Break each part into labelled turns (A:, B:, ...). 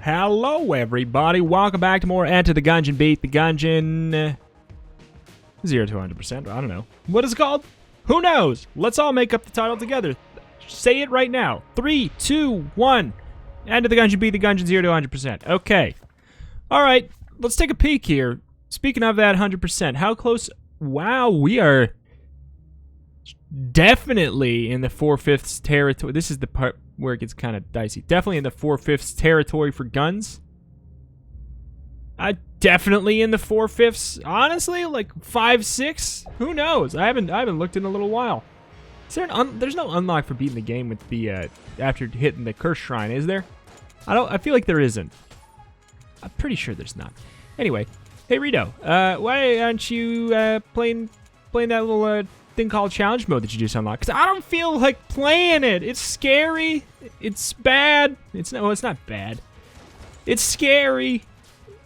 A: Hello, everybody. Welcome back to more Enter the Gungeon. Beat the Gungeon. 0 to 100%. I don't know. What is it called? Who knows? Let's all make up the title together. Say it right now. 3, 2, 1. Enter the Gungeon. Beat the Gungeon. 0 to 100%. Okay. All right. Let's take a peek here. Speaking of that 100%, how close? Wow, we are definitely in the 4/5 territory. This is the part where it gets kind of dicey. Definitely in the 4/5 territory for guns. Definitely in the 4/5. Honestly, like 5, 6. Who knows? I haven't looked in a little while. Is there there's no unlock for beating the game with the after hitting the curse shrine, is there? I feel like there isn't. I'm pretty sure there's not. Anyway, hey Rito, why aren't you playing that little thing called challenge mode that you just unlocked? Because I don't feel like playing it. It's scary. It's bad. It's not bad. It's scary.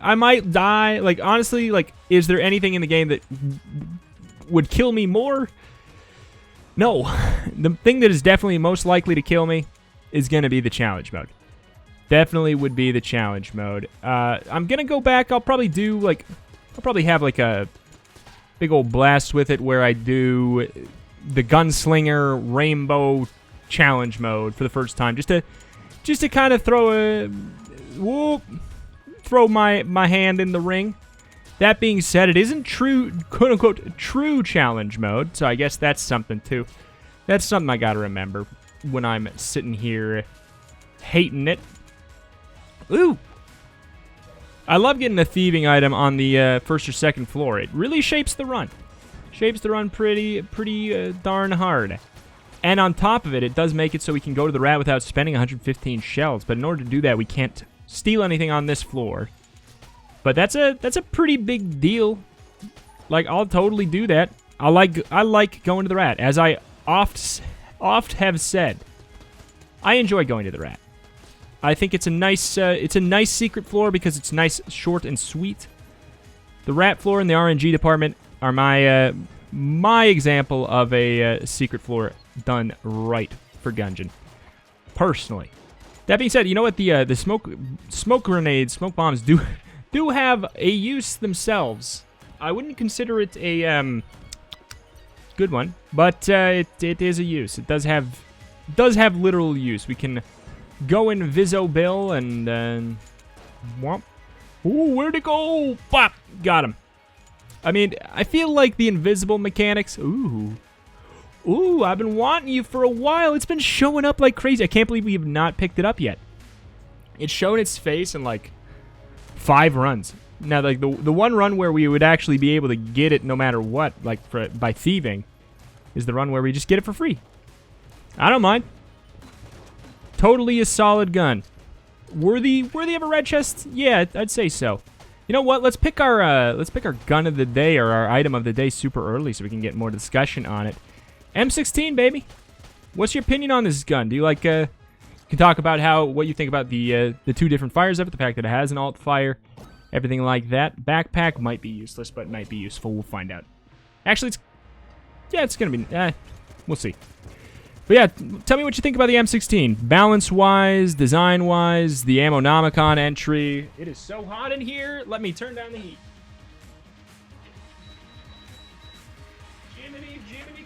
A: I might die. Like, honestly, like, is there anything in the game that would kill me more? No. The thing that is definitely most likely to kill me is going to be the challenge mode. Definitely would be the challenge mode. I'm going to go back. I'll probably have, like, a big old blast with it where I do the gunslinger rainbow challenge mode for the first time, just to kind of throw my hand in the ring. That being said, it isn't true, quote unquote, true challenge mode, so I guess that's something too. That's something I gotta remember when I'm sitting here hating it. Ooh! I love getting a thieving item on the first or second floor. It really shapes the run. Shapes the run pretty darn hard. And on top of it, it does make it so we can go to the rat without spending 115 shells. But in order to do that, we can't steal anything on this floor. But that's a pretty big deal. Like, I'll totally do that. I like going to the rat. As I oft have said, I enjoy going to the rat. I think it's a nice secret floor because it's nice, short, and sweet. The rat floor and the RNG department are my example of a secret floor done right for Gungeon. Personally. That being said, you know what? The smoke grenades, smoke bombs do have a use themselves. I wouldn't consider it a good one, but it is a use. It does have literal use. We can go in Bill and whomp. Ooh, where'd it go? Bop! Got him. I mean, I feel like the invisible mechanics. Ooh, I've been wanting you for a while. It's been showing up like crazy. I can't believe we have not picked it up yet. It's shown its face in like 5 runs. Now, like the one run where we would actually be able to get it no matter what, like by thieving, is the run where we just get it for free. I don't mind. Totally a solid gun. Worthy of a red chest? Yeah, I'd say so. You know what? Let's pick our gun of the day or our item of the day super early so we can get more discussion on it. M16, baby. What's your opinion on this gun? Do you like? You can talk about what you think about the 2 different fires of it, the fact that it has an alt fire, everything like that. Backpack might be useless, but might be useful. We'll find out. Actually, it's gonna be. We'll see. But yeah, tell me what you think about the M16. Balance-wise, design-wise, the Ammonomicon entry. It is so hot in here. Let me turn down the heat. Jiminy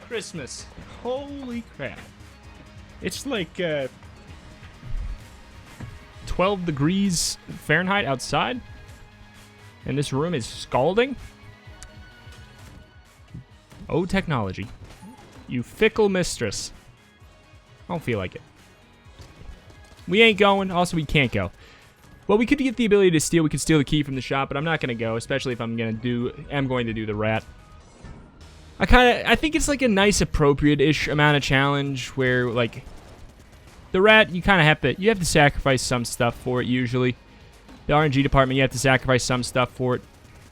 A: Christmas. Holy crap. It's like 12 degrees Fahrenheit outside. And this room is scalding. Oh, technology. You fickle mistress. I don't feel like it. We ain't going. Also, we can't go. Well, we could get the ability to steal. We could steal the key from the shop, but I'm not going to go, especially if I'm going to do the rat. I think it's like a nice, appropriate-ish amount of challenge where, like, the rat, you kind of have to sacrifice some stuff for it, usually. The RNG department, you have to sacrifice some stuff for it.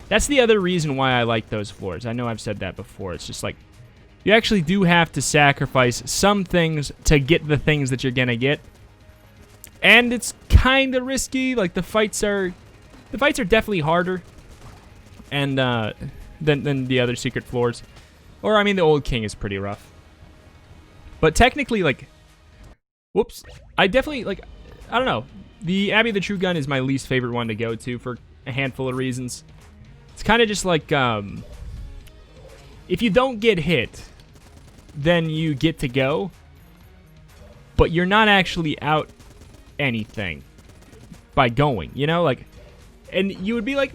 A: That's the other reason why I like those floors. I know I've said that before. It's just like, you actually do have to sacrifice some things to get the things that you're gonna get. And it's kind of risky. Like, the fights are definitely harder and than the other secret floors. Or, I mean, the Old King is pretty rough. But technically, like, whoops. I definitely, like, I don't know. The Abbey of the True Gun is my least favorite one to go to for a handful of reasons. It's kind of just like, if you don't get hit, then you get to go, but you're not actually out anything by going, you know? Like, and you would be like,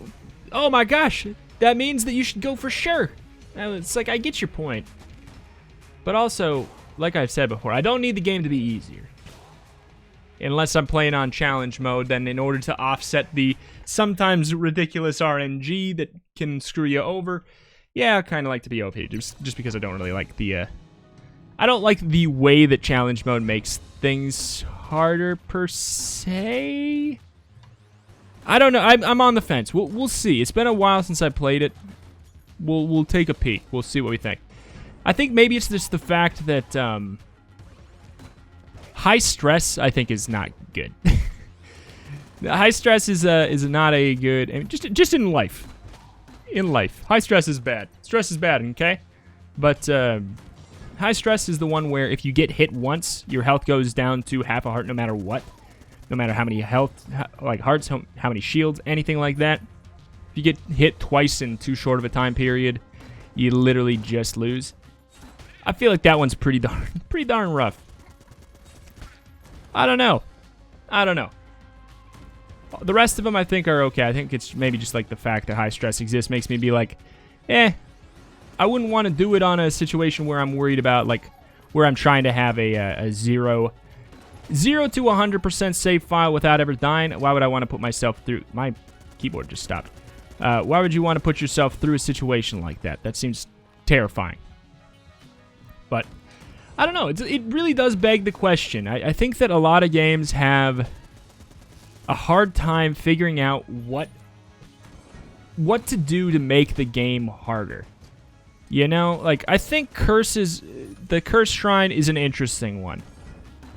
A: oh my gosh, that means that you should go for sure. And it's like, I get your point. But also, like I've said before, I don't need the game to be easier. Unless I'm playing on challenge mode, then in order to offset the sometimes ridiculous RNG that can screw you over, yeah, I kind of like to be OP, just because I don't really like the, I don't like the way that challenge mode makes things harder, per se. I don't know, I'm on the fence. We'll see. It's been a while since I played it. We'll take a peek. We'll see what we think. I think maybe it's just the fact that, high stress, I think, is not good. High stress is not a good. I mean, just in life. In life, high stress is bad. Stress is bad, okay? But high stress is the one where if you get hit once, your health goes down to half a heart, no matter what, no matter how many health, like hearts, how many shields, anything like that. If you get hit twice in too short of a time period, you literally just lose. I feel like that one's pretty darn rough. I don't know. The rest of them I think are okay. I think it's maybe just like the fact that high stress exists makes me be like, I wouldn't want to do it on a situation where I'm worried about, like, where I'm trying to have a 0 to 100% save file without ever dying. Why would I want to put myself through... My keyboard just stopped. Why would you want to put yourself through a situation like that? That seems terrifying. But I don't know. It really does beg the question. I think that a lot of games have a hard time figuring out what to do to make the game harder. You know, like, I think the Curse Shrine is an interesting one.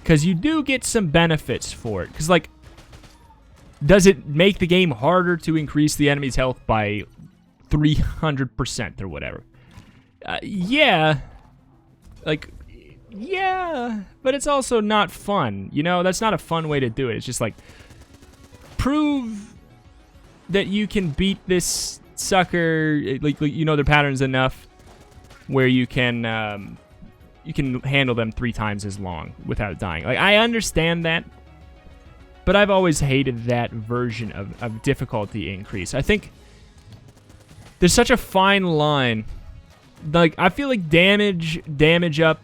A: Because you do get some benefits for it. Because, like, does it make the game harder to increase the enemy's health by 300% or whatever? Yeah. Like... Yeah, but it's also not fun. You know, that's not a fun way to do it. It's just like, prove that you can beat this sucker, like you know their patterns enough where you can handle them 3 times as long without dying. Like, I understand that, but I've always hated that version of difficulty increase. I think there's such a fine line. Like, I feel like damage up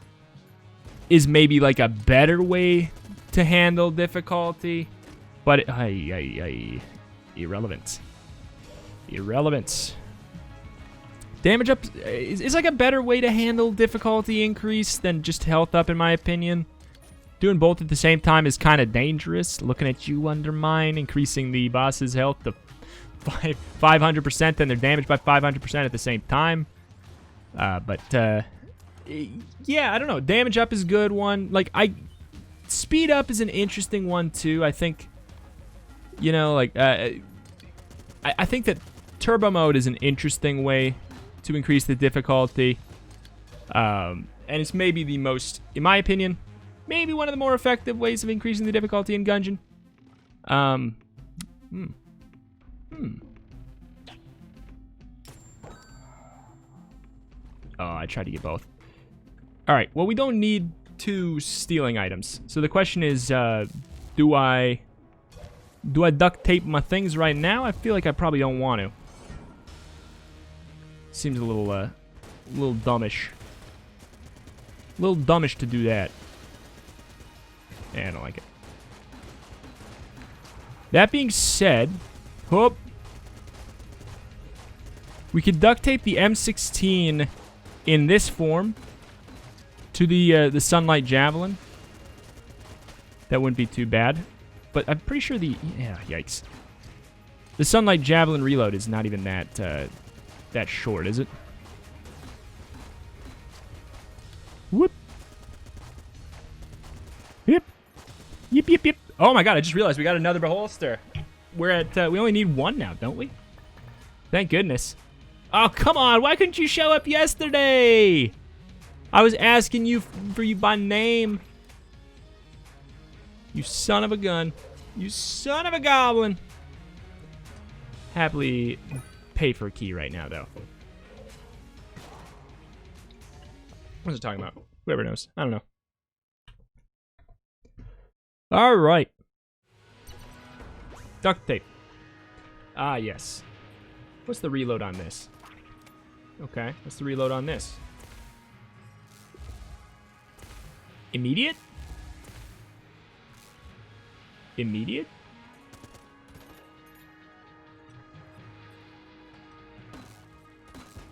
A: is maybe like a better way to handle difficulty, but irrelevant. Damage up is like a better way to handle difficulty increase than just health up, in my opinion. Doing both at the same time is kind of dangerous. Looking at you, Undermine, increasing the boss's health to 500%, then they're damaged by 500% at the same time. Yeah, I don't know. Damage up is a good one. Like, speed up is an interesting one too. I think, you know, like, I think that turbo mode is an interesting way to increase the difficulty. And it's maybe the most, in my opinion, maybe one of the more effective ways of increasing the difficulty in Gungeon. Oh, I tried to get both. Alright, well, we don't need 2 stealing items. So the question is, do I duct tape my things right now? I feel like I probably don't want to. Seems a little dumbish. A little dumbish to do that. Yeah, I don't like it. That being said, whoop, we could duct tape the M16 in this form to the Sunlight Javelin. That wouldn't be too bad. But I'm pretty sure yikes. The Sunlight Javelin reload is not even that short, is it? Whoop. Yep. Yip, yip, yip. Oh my god, I just realized we got another beholster. We're at, we only need 1 now, don't we? Thank goodness. Oh, come on, why couldn't you show up yesterday? I was asking you for you by name. You son of a gun. You son of a goblin. Happily pay for a key right now, though. What's it talking about? Whoever knows. I don't know. All right. Duct tape. Ah, yes. What's the reload on this? Okay, what's the reload on this? Immediate? Immediate?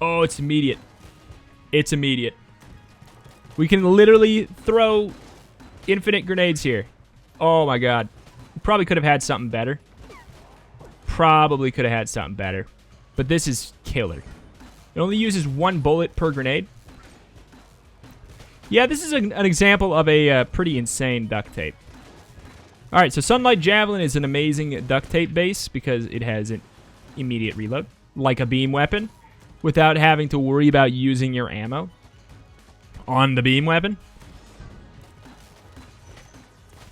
A: Oh, it's immediate. It's immediate. We can literally throw infinite grenades here. Oh my god. Probably could have had something better. Probably could have had something better. But this is killer. It only uses 1 bullet per grenade. Yeah, this is an example of a pretty insane duct tape. Alright, so Sunlight Javelin is an amazing duct tape base because it has an immediate reload, like a beam weapon, without having to worry about using your ammo on the beam weapon.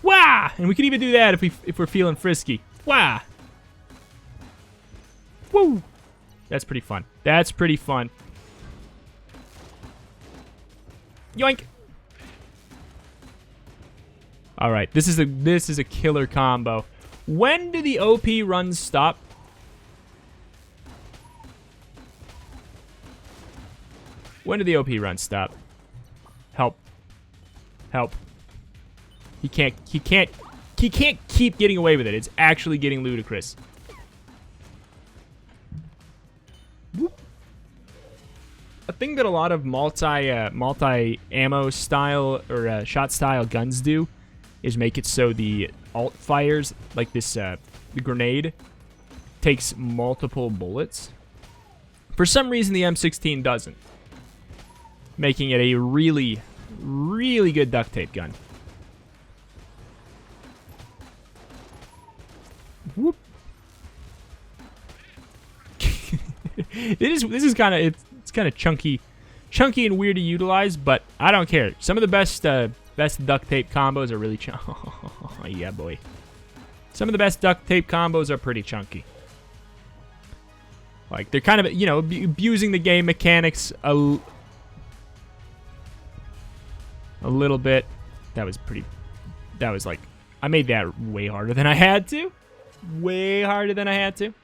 A: Wah! And we can even do that if we're feeling frisky. Wah! Woo! That's pretty fun. That's pretty fun. Yoink! All right, this is a killer combo. When do the OP runs stop? When do the OP runs stop? Help! Help! He can't keep getting away with it. It's actually getting ludicrous. Whoop. A thing that a lot of multi-ammo style or shot style guns do is make it so the alt fires, like this, the grenade, takes multiple bullets. For some reason, the M16 doesn't, making it a really, really good duct tape gun. Whoop. This is kind of it's kind of chunky and weird to utilize, but I don't care. Some of the best duct tape combos are really oh, yeah, boy. Some of the best duct tape combos are pretty chunky. Like they're kind of, you know, abusing the game mechanics a little bit. That was like, I made that way harder than I had to. Way harder than I had to.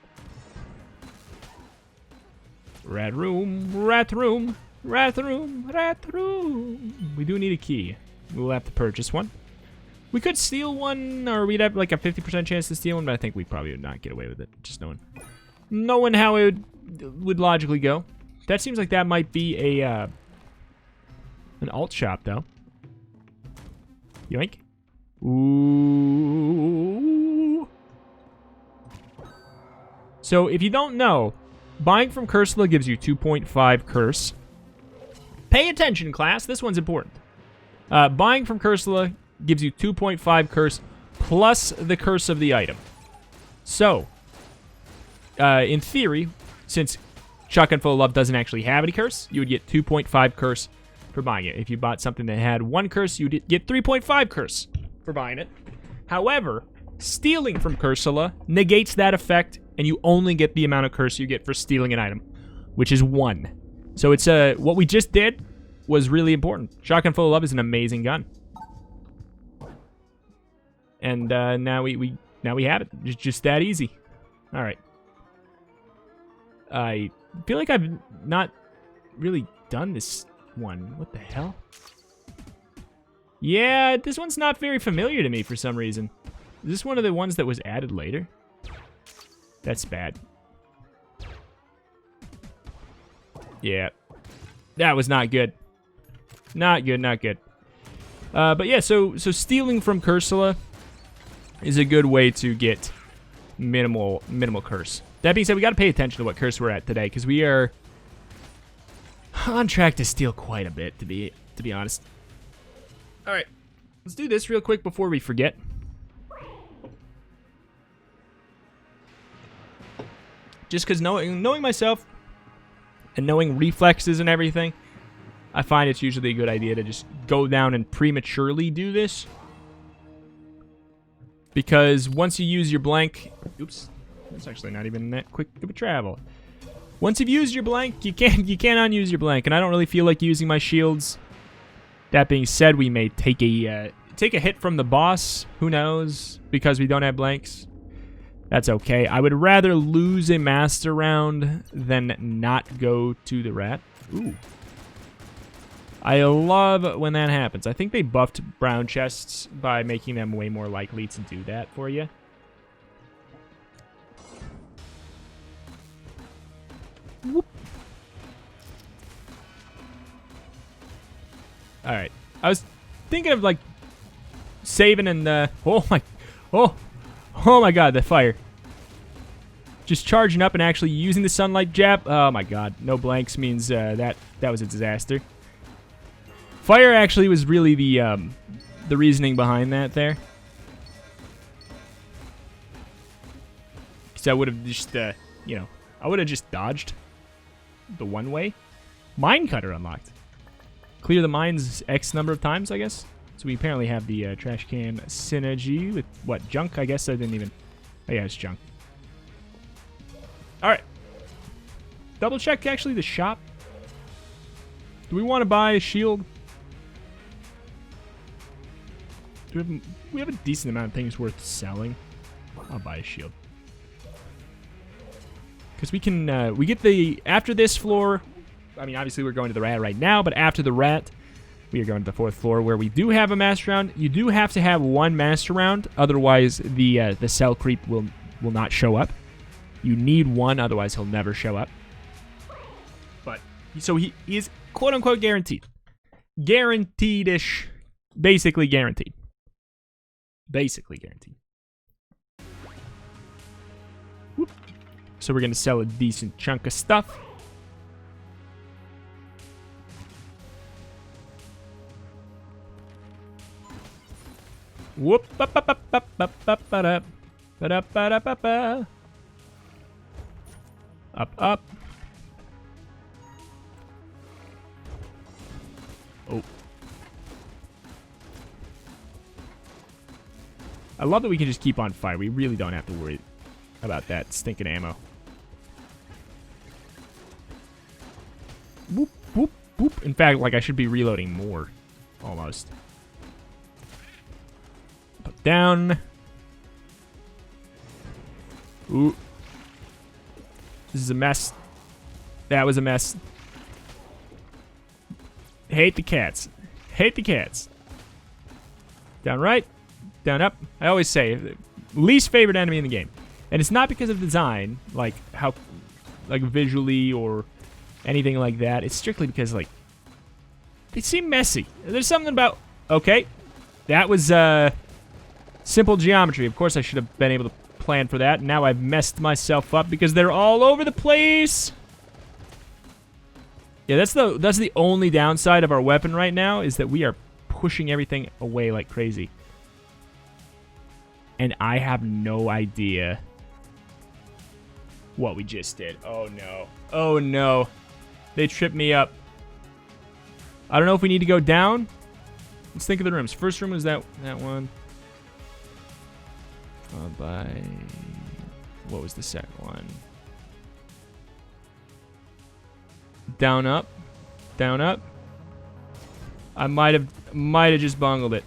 A: Rat room, rat room, rat room, rat room. We do need a key. We'll have to purchase one. We could steal one, or we'd have like a 50% chance to steal one, but I think we probably would not get away with it. Just knowing how it would logically go. That seems like that might be a an alt shop, though. Yoink. Ooh. So if you don't know, buying from Cursula gives you 2.5 curse. Pay attention, class. This one's important. Buying from Cursula gives you 2.5 curse plus the curse of the item. So, in theory, since Shotgun Full of Love doesn't actually have any curse, you would get 2.5 curse for buying it. If you bought something that had 1 curse, you would get 3.5 curse for buying it. However, stealing from Cursula negates that effect, and you only get the amount of curse you get for stealing an item, which is 1. So it's what we just did was really important. Shotgun Full of Love is an amazing gun, and now we have it. It's just that easy. All right. I feel like I've not really done this one. What the hell? Yeah, this one's not very familiar to me for some reason. Is this one of the ones that was added later? That's bad. Yeah. That was not good. Not good, not good. But yeah, so stealing from Cursula is a good way to get minimal curse. That being said, we got to pay attention to what curse we're at today, because we are on track to steal quite a bit, to be honest. All right, let's do this real quick before we forget. Just because knowing myself and knowing reflexes and everything, I find it's usually a good idea to just go down and prematurely do this. Because once you use your blank... Oops. That's actually not even that quick of a travel. Once you've used your blank, you can't unuse your blank. And I don't really feel like using my shields. That being said, we may take a hit from the boss. Who knows? Because we don't have blanks. That's okay. I would rather lose a master round than not go to the rat. Ooh. I love when that happens. I think they buffed brown chests by making them way more likely to do that for you. Whoop. Alright. I was thinking of, like, saving and, oh my god, the fire. Just charging up and actually using the sunlight jab. Oh my god. No blanks means, that was a disaster. Fire actually was really the reasoning behind that there. Because I would have just, you know, I would have just dodged the one way. Mine cutter unlocked. Clear the mines X number of times, I guess. So we apparently have the trash can synergy with, what, junk? I guess I didn't even... Oh yeah, it's junk. Alright. Double check, actually, the shop. Do we want to buy a shield? We have a decent amount of things worth selling. I'll buy a shield. Because we can, we get the... After this floor... I mean, obviously we're going to the rat right now, but after the rat... We are going to the 4th floor where we do have a master round. You do have to have one master round, otherwise the cell creep will not show up. You need one, otherwise he'll never show up. But so he is quote unquote guaranteed. Guaranteed-ish. Basically guaranteed. Basically guaranteed. Whoop. So we're gonna sell a decent chunk of stuff. Whoop, up, up, up, up, up, up, up, up, up, up, up, up. Oh. I love that we can just keep on fire. We really don't have to worry about that stinking ammo. Whoop, whoop, whoop. In fact, like, I should be reloading more. Almost. Down. Ooh. This is a mess. That was a mess. Hate the cats. Hate the cats. Down right. Down up. I always say, least favorite enemy in the game. And it's not because of design, like how, like visually or anything like that. It's strictly because, like, they seem messy. There's something about, okay, that was, simple geometry. Of course, I should have been able to plan for that. Now I've messed myself up because they're all over the place. Yeah, that's the only downside of our weapon right now, is that we are pushing everything away like crazy. And I have no idea what we just did. Oh no. Oh no. They tripped me up. I don't know if we need to go down. Let's think of the rooms. First room was that one. Followed by, what was the second one? Down up, down up. I might have just bungled it.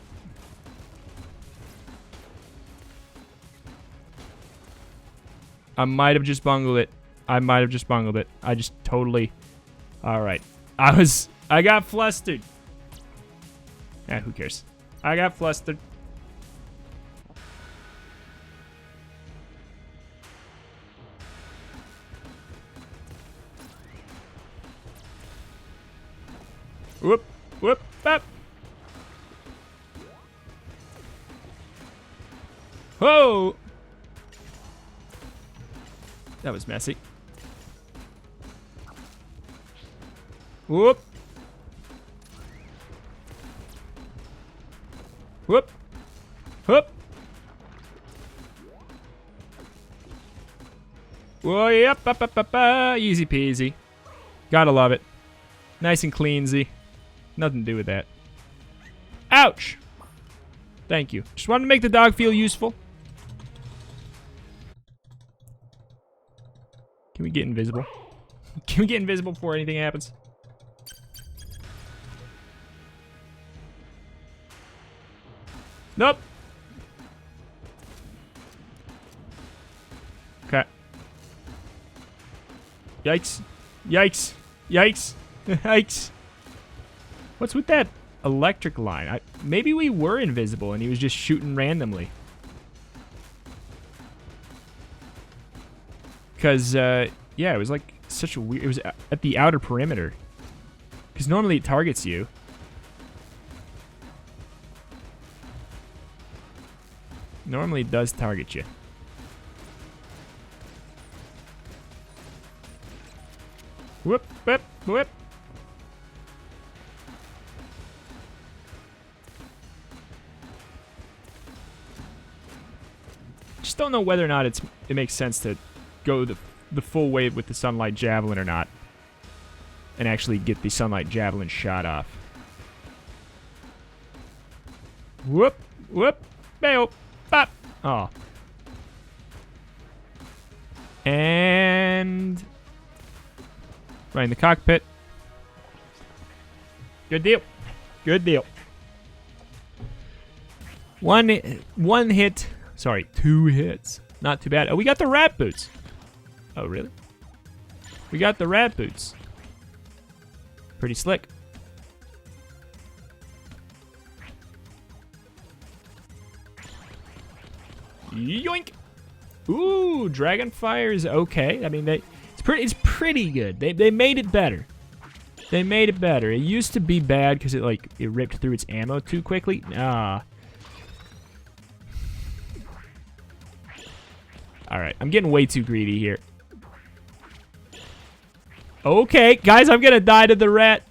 A: I might have just bungled it. I just totally. All right, I got flustered. Eh, who cares? I got flustered. Whoop, whoop, up. Whoa! That was messy. Whoop. Whoop. Whoop. Whoa, yep, easy peasy. Gotta love it. Nice and cleansy. Nothing to do with that. Ouch! Thank you. Just wanted to make the dog feel useful. Can we get invisible? Can we get invisible before anything happens? Nope. Okay. Yikes. Yikes. Yikes. Yikes. What's with that electric line? Maybe we were invisible and he was just shooting randomly. Because, yeah, it was like such a weird... It was at the outer perimeter. Because normally it targets you. Normally it does target you. Whoop, whoop, whoop. Just don't know whether or not it makes sense to go the full way with the Sunlight Javelin or not. And actually get the Sunlight Javelin shot off. Whoop, whoop, bail, bop. Oh. And... right in the cockpit. Good deal. Good deal. One hit. Sorry, 2 hits. Not too bad. Oh, we got the rat boots. Oh, really? We got the rat boots. Pretty slick. Yoink! Ooh, Dragonfire is okay. I mean, it's pretty good. They made it better. They made it better. It used to be bad because it ripped through its ammo too quickly. Ah. All right, I'm getting way too greedy here. Okay, guys, I'm gonna die to the rat.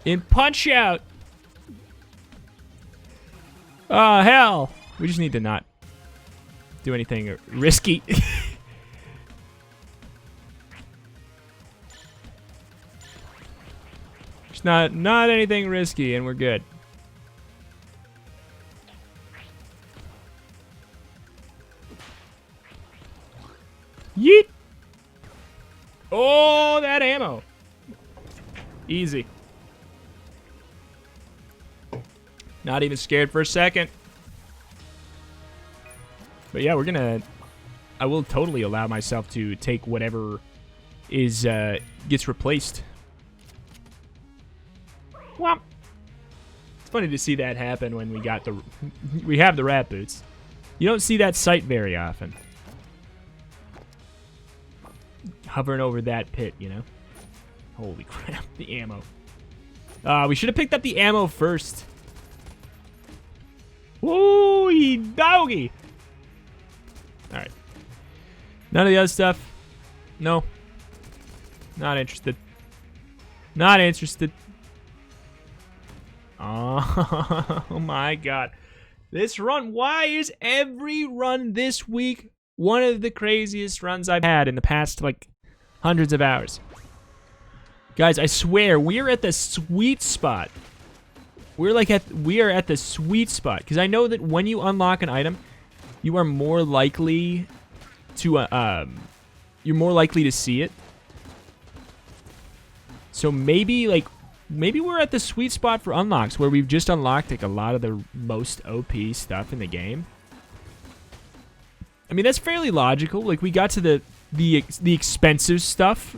A: In Punch Out. Oh, hell. We just need to not do anything risky. Just not anything risky, and we're good. Yeet! Oh, that ammo. Easy. Not even scared for a second. But yeah, I will totally allow myself to take whatever gets replaced. Whomp. It's funny to see that happen when we have the rat boots. You don't see that sight very often. Hovering over that pit, you know? Holy crap, the ammo. We should have picked up the ammo first. Woo, doggy! Alright. None of the other stuff? No. Not interested. Not interested. Oh my god. This run, why is every run this week one of the craziest runs I've had in the past, like, hundreds of hours? Guys, I swear, we're at the sweet spot. We are at the sweet spot. Because I know that when you unlock an item, you are more likely to, you're more likely to see it. So maybe we're at the sweet spot for unlocks, where we've just unlocked, like, a lot of the most OP stuff in the game. I mean, that's fairly logical. Like, we got to the expensive stuff.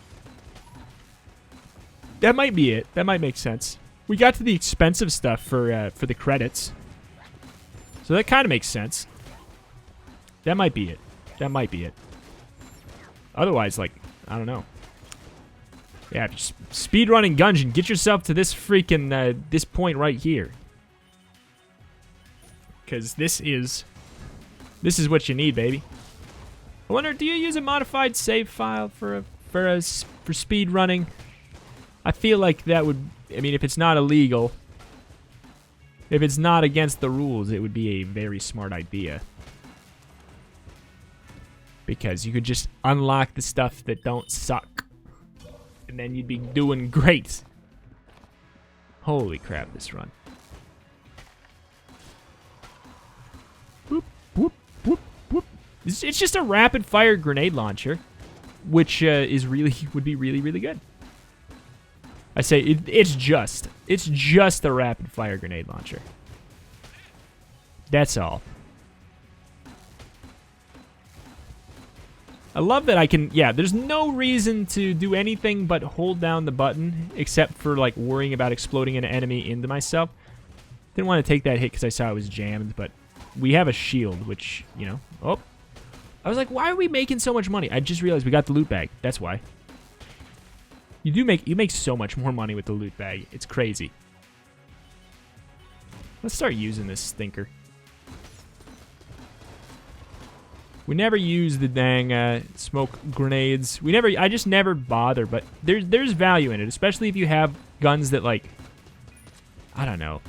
A: That might be it. That might make sense. We got to the expensive stuff for the credits. So that kind of makes sense. That might be it. That might be it. Otherwise, like, I don't know. Yeah, just speedrunning Gungeon. Get yourself to this freaking, this point right here. Because this is what you need, baby. I wonder, do you use a modified save file for speed running? I feel like that would, I mean, if it's not illegal, if it's not against the rules, it would be a very smart idea. Because you could just unlock the stuff that don't suck. And then you'd be doing great. Holy crap, this run. Whoop, whoop, whoop, whoop. It's just a rapid-fire grenade launcher, which would be really, really good. I say it's just a rapid-fire grenade launcher. That's all. I love that I can, yeah, there's no reason to do anything but hold down the button, except for, like, worrying about exploding an enemy into myself. Didn't want to take that hit because I saw it was jammed, but we have a shield, which, you know, oh. I was like, why are we making so much money? I just realized we got the loot bag. That's why. You make so much more money with the loot bag. It's crazy. Let's start using this stinker. We never use the dang smoke grenades. I just never bother, but there's value in it, especially if you have guns that, like, I don't know,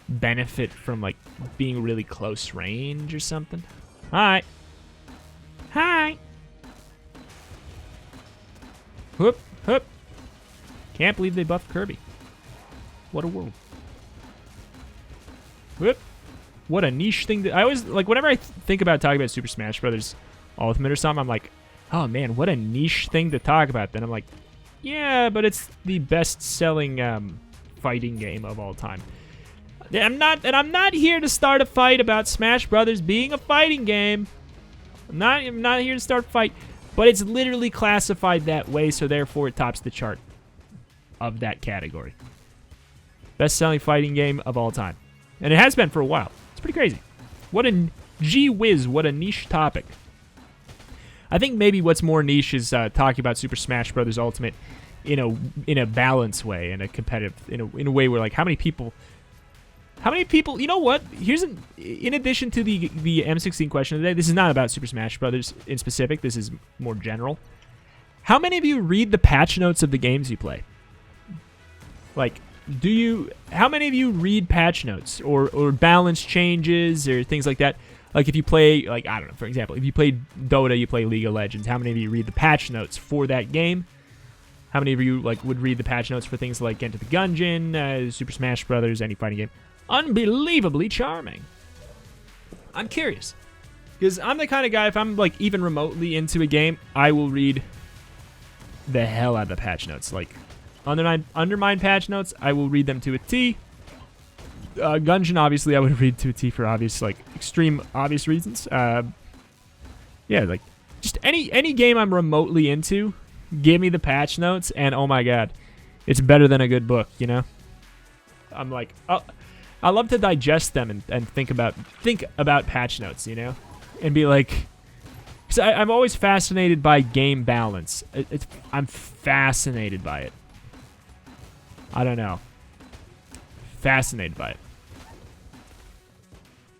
A: benefit from, like, being really close range or something. Hi. Hi. Whoop, whoop. Can't believe they buffed Kirby. What a world. Whoop. What a niche thing I always, like, whenever I think about talking about Super Smash Bros. Ultimate or something, I'm like, oh man, what a niche thing to talk about. Then I'm like, yeah, but it's the best-selling fighting game of all time. I'm not here to start a fight about Smash Brothers being a fighting game. I'm not here to start a fight, but it's literally classified that way, so therefore it tops the chart of that category. Best-selling fighting game of all time. And it has been for a while. It's pretty crazy. What a gee whiz, what a niche topic. I think maybe what's more niche is talking about Super Smash Bros. Ultimate in a balanced way, in a competitive, in a way where, like, how many people, you know what? Here's in addition to the M16 question of the day, this is not about Super Smash Bros. In specific, this is more general. How many of you read the patch notes of the games you play? Like, how many of you read patch notes or balance changes or things like that? Like, if you play, like, I don't know, for example, if you play Dota, you play League of Legends, how many of you read the patch notes for that game? How many of you, like, would read the patch notes for things like Enter the Gungeon, Super Smash Brothers, any fighting game? Unbelievably charming. I'm curious. Because I'm the kind of guy, if I'm, like, even remotely into a game, I will read the hell out of the patch notes. Like, Undermine patch notes, I will read them to a T. Gungeon, obviously, I would read to a T for obvious, like, extreme obvious reasons. Yeah, like, just any game I'm remotely into, give me the patch notes, and oh my god, it's better than a good book, you know? I'm like, oh, I love to digest them and think about patch notes, you know? And be like, because I'm always fascinated by game balance. I'm fascinated by it. I don't know. Fascinated by it.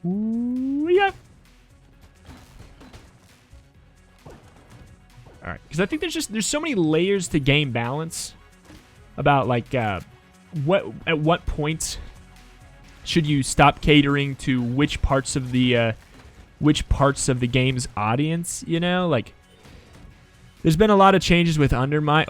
A: Ooh, yeah. All right, because I think there's so many layers to game balance about, like, at what point should you stop catering to which parts of the game's audience, you know? Like, there's been a lot of changes with Undermine.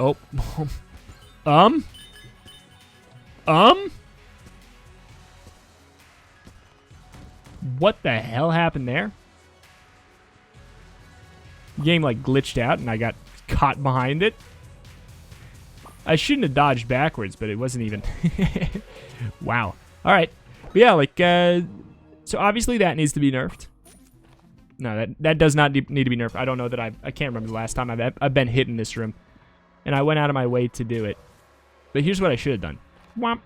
A: What the hell happened there? The game, like, glitched out and I got caught behind it. I shouldn't have dodged backwards, but it wasn't even... Wow. All right. But yeah, like, so obviously that needs to be nerfed. No, that does not need to be nerfed. I don't know that I can't remember the last time I've been hit in this room. And I went out of my way to do it. But here's what I should have done. Womp.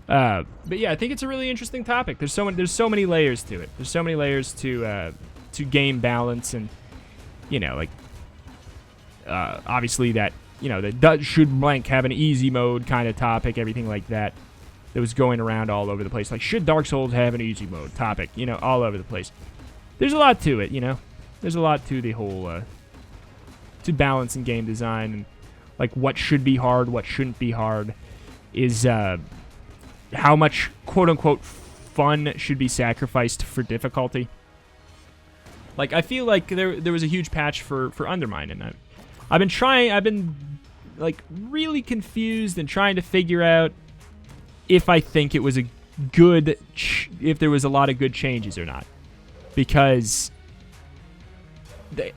A: But yeah, I think it's a really interesting topic. There's so many layers to it. There's so many layers to game balance, and, you know, like, obviously that, you know, that should blank have an easy mode kind of topic, everything like that. That was going around all over the place. Like, should Dark Souls have an easy mode topic? You know, all over the place. There's a lot to it, you know. There's a lot to the whole, to balance in game design, and, like, what should be hard, what shouldn't be hard, is, how much quote-unquote fun should be sacrificed for difficulty. Like, I feel like there was a huge patch for Undermine, and I've been like really confused and trying to figure out if I think it was if there was a lot of good changes or not. Because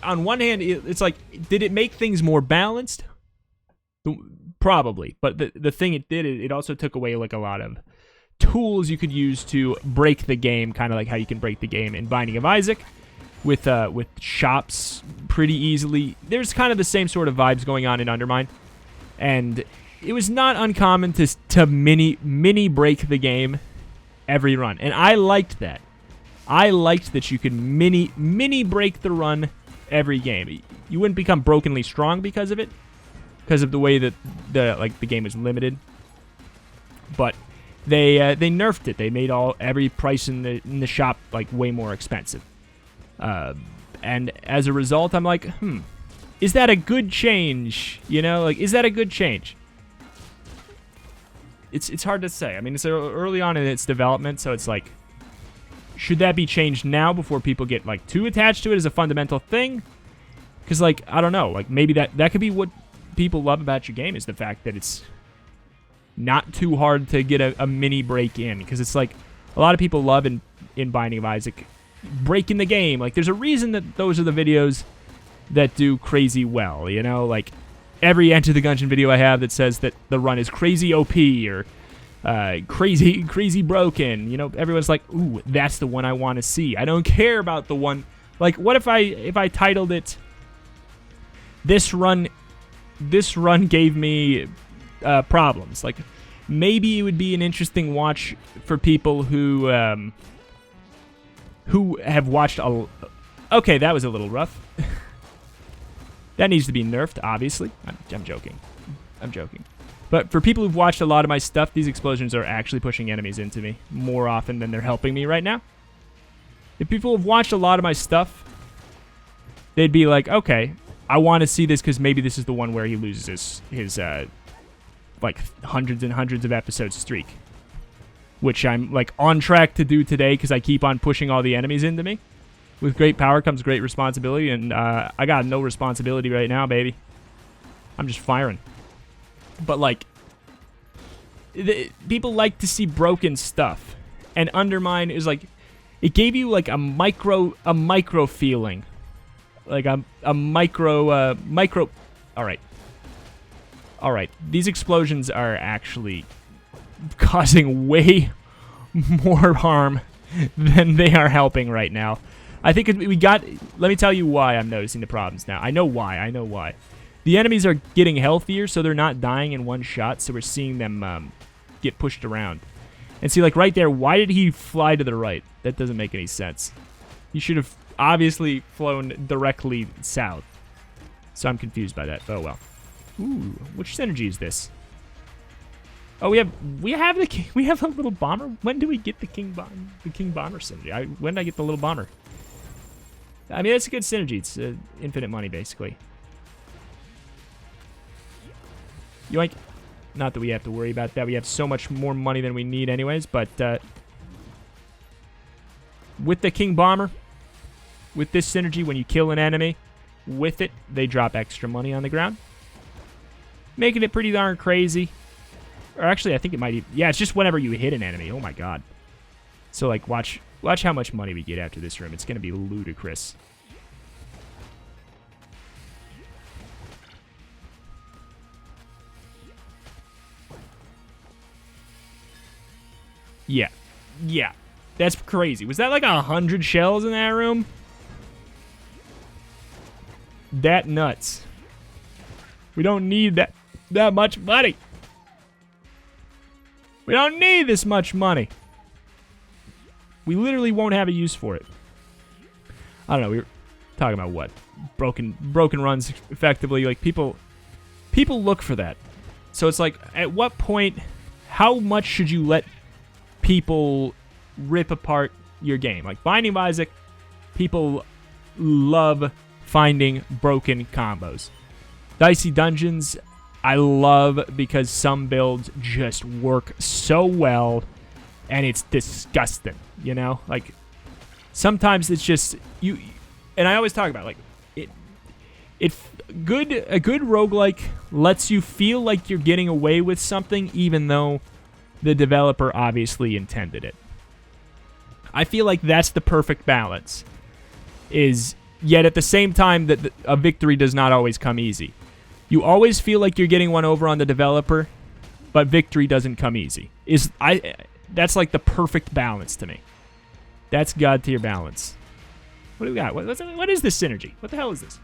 A: on one hand, it's like, did it make things more balanced? Probably. But the thing it did, it also took away like a lot of tools you could use to break the game, kind of like how you can break the game in Binding of Isaac with shops pretty easily. There's kind of the same sort of vibes going on in Undermine, and it was not uncommon to mini break the game every run, and I liked that. I liked that you could mini break the run every game. You wouldn't become brokenly strong because of it, because of the way that the game is limited. But they nerfed it. They made every price in the shop like way more expensive. And as a result, I'm like, is that a good change? You know, like, is that a good change? It's hard to say. I mean, it's early on in its development, so it's like, should that be changed now before people get like too attached to it as a fundamental thing? Because like, I don't know, like maybe that could be what people love about your game, is the fact that it's not too hard to get a mini break in. Because it's like, a lot of people love in Binding of Isaac breaking the game. Like, there's a reason that those are the videos that do crazy well, you know? Like, every Enter the Gungeon video I have that says that the run is crazy OP or crazy broken, you know, everyone's like, ooh, that's the one I want to see. I don't care about the one, like, what if I titled it, this run gave me problems. Like, maybe it would be an interesting watch for people who have watched okay, that was a little rough. That needs to be nerfed, obviously. I'm joking. But for people who've watched a lot of my stuff, these explosions are actually pushing enemies into me more often than they're helping me right now. If people have watched a lot of my stuff, they'd be like, okay, I want to see this because maybe this is the one where he loses his like hundreds and hundreds of episodes streak, which I'm like on track to do today because I keep on pushing all the enemies into me. With great power comes great responsibility, and I got no responsibility right now, baby. I'm just firing. But like, people like to see broken stuff, and Undermine is like, it gave you like a micro feeling, like a micro. All right. These explosions are actually causing way more harm than they are helping right now. I think let me tell you why I'm noticing the problems now. I know why. The enemies are getting healthier, so they're not dying in one shot, so we're seeing them get pushed around. And see, like right there, why did he fly to the right? That doesn't make any sense. He should have obviously flown directly south. So I'm confused by that. Oh well. Ooh, which synergy is this? Oh, we have a little bomber. When do we get the king bomber synergy? When did I get the little bomber? I mean, that's a good synergy. It's infinite money, basically. Yoink. Not that we have to worry about that. We have so much more money than we need anyways, but with the king bomber, with this synergy, when you kill an enemy, with it, they drop extra money on the ground. Making it pretty darn crazy. Or actually, I think it might even... Yeah, it's just whenever you hit an enemy. Oh my god. So, like, watch how much money we get after this room. It's going to be ludicrous. Yeah. Yeah. That's crazy. Was that like 100 shells in that room? That nuts. We don't need that much money. We don't need this much money. We literally won't have a use for it. I don't know. We were talking about what? Broken runs, effectively. Like, people look for that. So it's like, at what point, how much should you let people rip apart your game? Like, Binding of Isaac, people love finding broken combos. Dicey Dungeons, I love because some builds just work so well, and it's disgusting, you know? Like, sometimes it's just, and I always talk about, like, a good roguelike lets you feel like you're getting away with something, even though the developer obviously intended it. I feel like that's the perfect balance. Yet at the same time that a victory does not always come easy. You always feel like you're getting one over on the developer, but victory doesn't come easy. That's like the perfect balance to me. That's God tier balance. What do we got? What is this synergy? What the hell is this?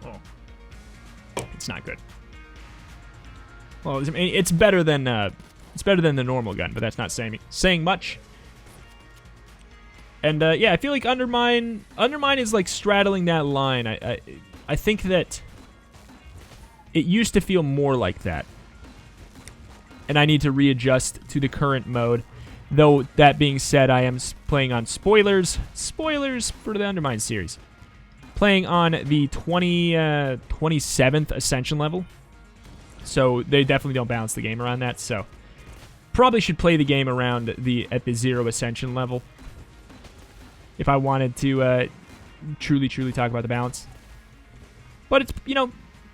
A: Oh, it's not good. Well, it's better than the normal gun, but that's not saying much. And yeah, I feel like Undermine is like straddling that line. I think that it used to feel more like that, and I need to readjust to the current mode. Though that being said, I am playing on spoilers for the Undermine series, playing on the 27th Ascension level. So they definitely don't balance the game around that. So probably should play the game around at the 0 Ascension level if I wanted to truly talk about the balance. But it's,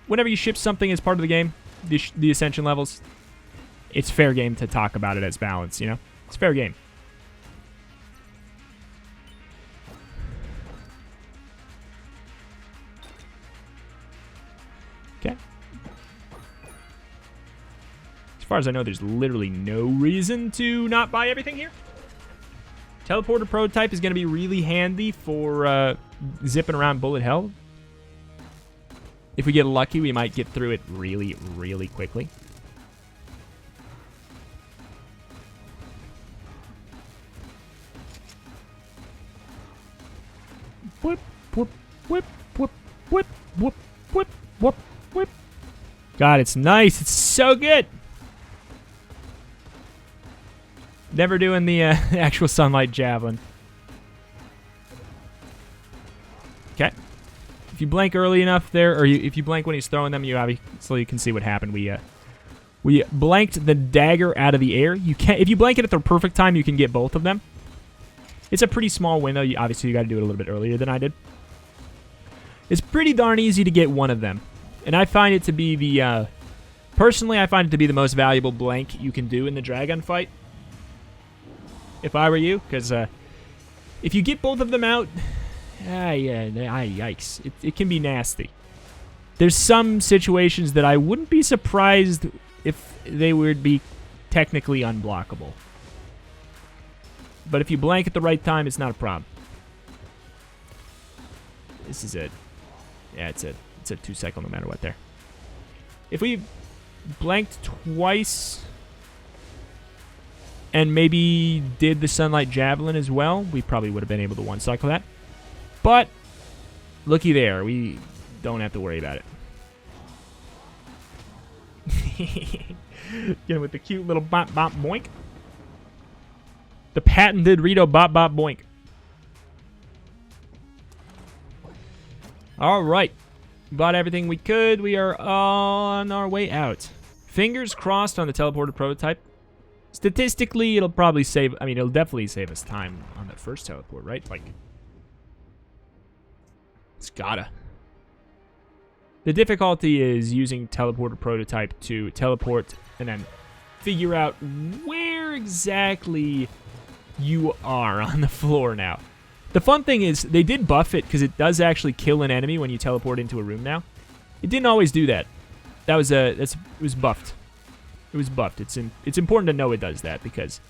A: whenever you ship something as part of the game, the Ascension levels, it's fair game to talk about it as balance, It's fair game. Okay. As far as I know, there's literally no reason to not buy everything here. Teleporter prototype is going to be really handy for zipping around bullet hell. If we get lucky, we might get through it really, really quickly. Whip, whip, whip, whip, whip, whip, whip, whip, whip. God, it's nice. It's so good. Never doing the actual sunlight javelin. Okay. If you blank early enough there, or if you blank when he's throwing them, you obviously can see what happened. We blanked the dagger out of the air. If you blank it at the perfect time, you can get both of them. It's a pretty small window. Obviously, you got to do it a little bit earlier than I did. It's pretty darn easy to get one of them, and I find it to be personally, I find it to be the most valuable blank you can do in the dragon fight. If I were you, because if you get both of them out, yikes, it can be nasty. There's some situations that I wouldn't be surprised if they would be technically unblockable. But if you blank at the right time, it's not a problem. This is it. Yeah, it's a 2-cycle no matter what there. If we blanked twice and maybe did the sunlight javelin as well, we probably would have been able to 1-cycle that. But looky there, we don't have to worry about it. Get him with the cute little bop bop boink. The patented Rito bop bop boink. All right, bought everything we could. We are on our way out. Fingers crossed on the teleporter prototype. Statistically, it'll probably save. I mean, it'll definitely save us time on the first teleport, right? Like, it's gotta. The difficulty is using teleporter prototype to teleport and then figure out where exactly you are on the floor now. The fun thing is they did buff it because it does actually kill an enemy when you teleport into a room now. It didn't always do that. It was buffed. It was buffed. It's important to know it does that because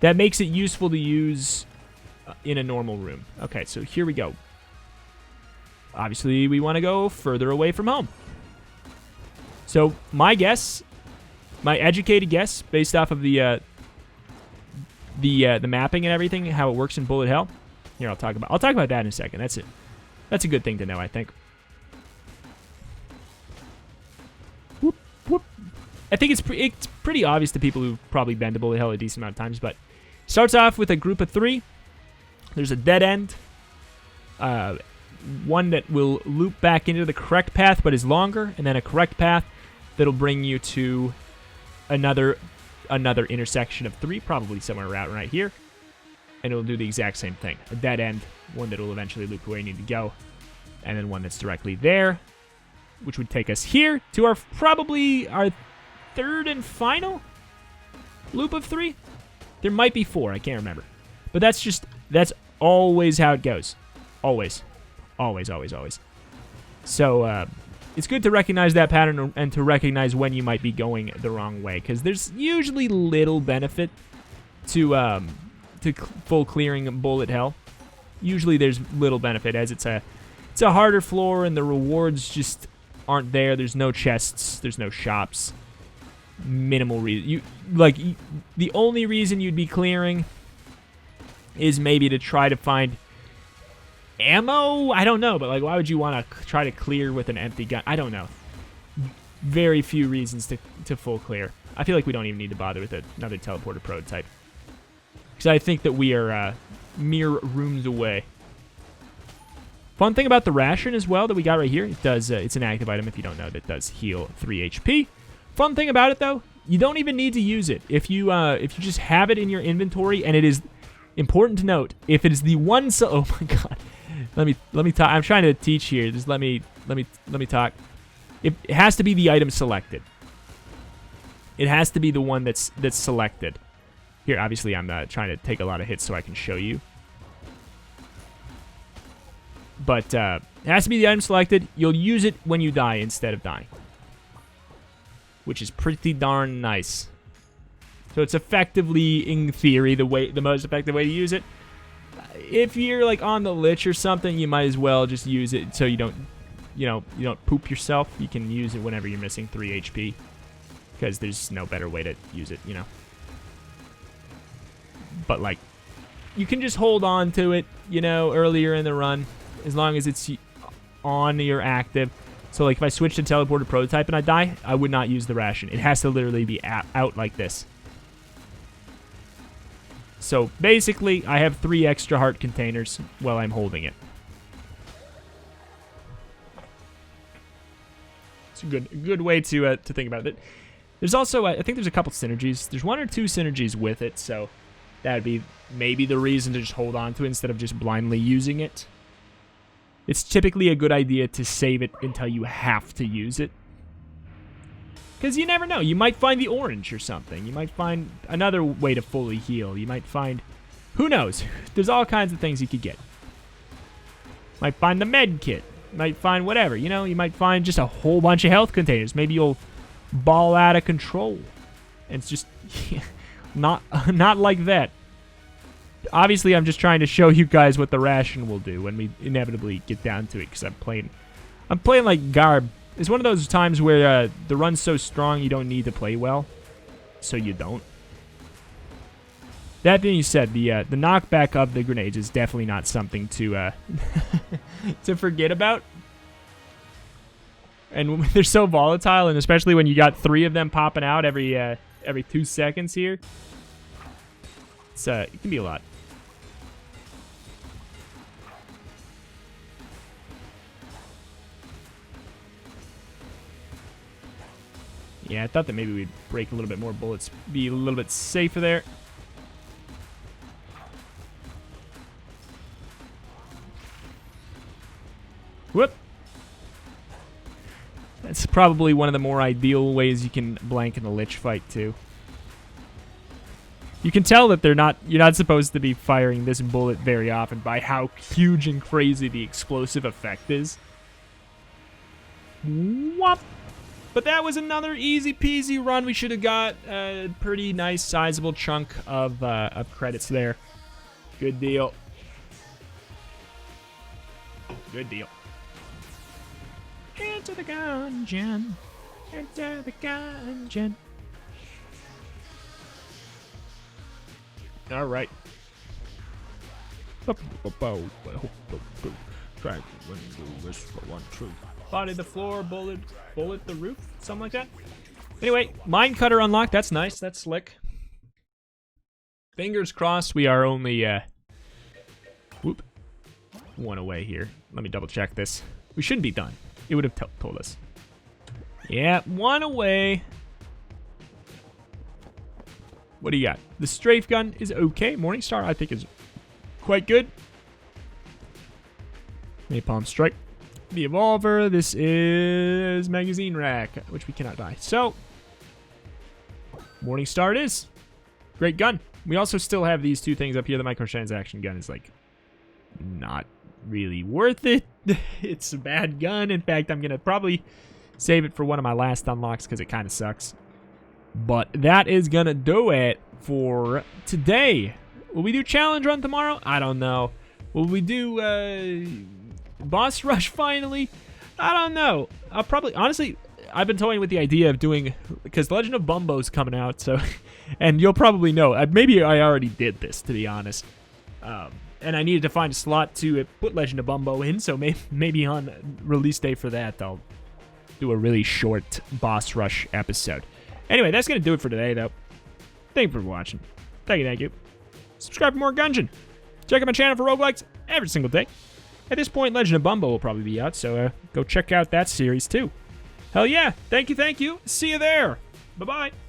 A: that makes it useful to use in a normal room. Okay, so here we go. Obviously, we want to go further away from home. So my guess, my educated guess, based off of the mapping and everything, how it works in bullet hell. Here, I'll talk about that in a second. That's it. That's a good thing to know, I think. Whoop, whoop. I think it's pretty obvious to people who've probably been to bullet hell a decent amount of times, but starts off with a group of 3. There's a dead end. One that will loop back into the correct path but is longer, and then a correct path that'll bring you to another intersection of 3, probably somewhere right here, and it'll do the exact same thing. A dead end, one that will eventually loop where you need to go, and then one that's directly there, which would take us here to probably our third and final loop of 3? There might be 4. I can't remember. But that's always how it goes. Always. Always, always, always. So, it's good to recognize that pattern and to recognize when you might be going the wrong way, because there's usually little benefit to full clearing bullet hell. Usually there's little benefit, as it's a harder floor and the rewards just aren't there. There's no chests, there's no shops. Minimal reason. The only reason you'd be clearing is maybe to try to find ammo? I don't know, but like, why would you want to try to clear with an empty gun? I don't know. Very few reasons to full clear. I feel like we don't even need to bother with another teleporter prototype, because I think that we are mere rooms away. Fun thing about the ration as well that we got right here, it does. It's an active item if you don't know. That does heal 3 HP. Fun thing about it though, you don't even need to use it if you just have it in your inventory, and it is important to note, if it is the one oh my god. Let me talk. I'm trying to teach here. Just let me talk. It has to be the item selected. It has to be the one that's selected. Here, obviously, I'm trying to take a lot of hits so I can show you. But it has to be the item selected. You'll use it when you die instead of dying, which is pretty darn nice. So it's effectively, in theory, the most effective way to use it. If you're like on the Lich or something, you might as well just use it so you don't poop yourself. You can use it whenever you're missing 3 HP, because there's no better way to use it, But like, you can just hold on to it, earlier in the run, as long as it's on your active. So like, if I switch to teleported prototype and I die, I would not use the ration. It has to literally be out like this. So basically, I have 3 extra heart containers while I'm holding it. It's a good way to think about it. There's also, I think there's a couple synergies. There's 1 or 2 synergies with it, so that would be maybe the reason to just hold on to it instead of just blindly using it. It's typically a good idea to save it until you have to use it, because you never know. You might find the orange or something. You might find another way to fully heal. You might find... Who knows? There's all kinds of things you could get. Might find the med kit. Might find whatever. You might find just a whole bunch of health containers. Maybe you'll ball out of control. And it's just... not like that. Obviously, I'm just trying to show you guys what the ration will do when we inevitably get down to it, because I'm playing like garb. It's one of those times where the run's so strong you don't need to play well, so you don't. That being said, the knockback of the grenades is definitely not something to to forget about. And they're so volatile, and especially when you got 3 of them popping out every 2 seconds here, it can be a lot. Yeah, I thought that maybe we'd break a little bit more bullets, be a little bit safer there. Whoop. That's probably one of the more ideal ways you can blank in a Lich fight, too. You can tell that you're not supposed to be firing this bullet very often by how huge and crazy the explosive effect is. Whoop. But that was another easy peasy run. We should have got a pretty nice sizable chunk of credits there. Good deal. Good deal. Enter the Gungeon. Enter the Gungeon. All right. Try to do this for 1, 2. Body the floor, bullet the roof, something like that. Anyway, mine cutter unlocked. That's nice. That's slick. Fingers crossed we are only 1 away here. Let me double check this. We shouldn't be done. It would have told us. Yeah, 1 away. What do you got? The strafe gun is okay. Morningstar, I think, is quite good. Napalm strike. The evolver. This is magazine rack, which we cannot buy. So, Morningstar it is. great gun. We also still have these two things up here. The microtransaction gun is, like, not really worth it. It's a bad gun. In fact, I'm going to probably save it for one of my last unlocks because it kind of sucks. But that is going to do it for today. Will we do challenge run tomorrow? I don't know. Will we do boss rush finally? I don't know. I'll probably, honestly, I've been toying with the idea of doing, because Legend of Bumbo's coming out, so, and you'll probably know. Maybe I already did this, to be honest. And I needed to find a slot to put Legend of Bumbo in, so maybe on release day for that, I'll do a really short boss rush episode. Anyway, that's going to do it for today, though. Thank you for watching. Thank you. Subscribe for more Gungeon. Check out my channel for roguelikes every single day. At this point, Legend of Bumbo will probably be out, so go check out that series, too. Hell yeah. Thank you. See you there. Bye-bye.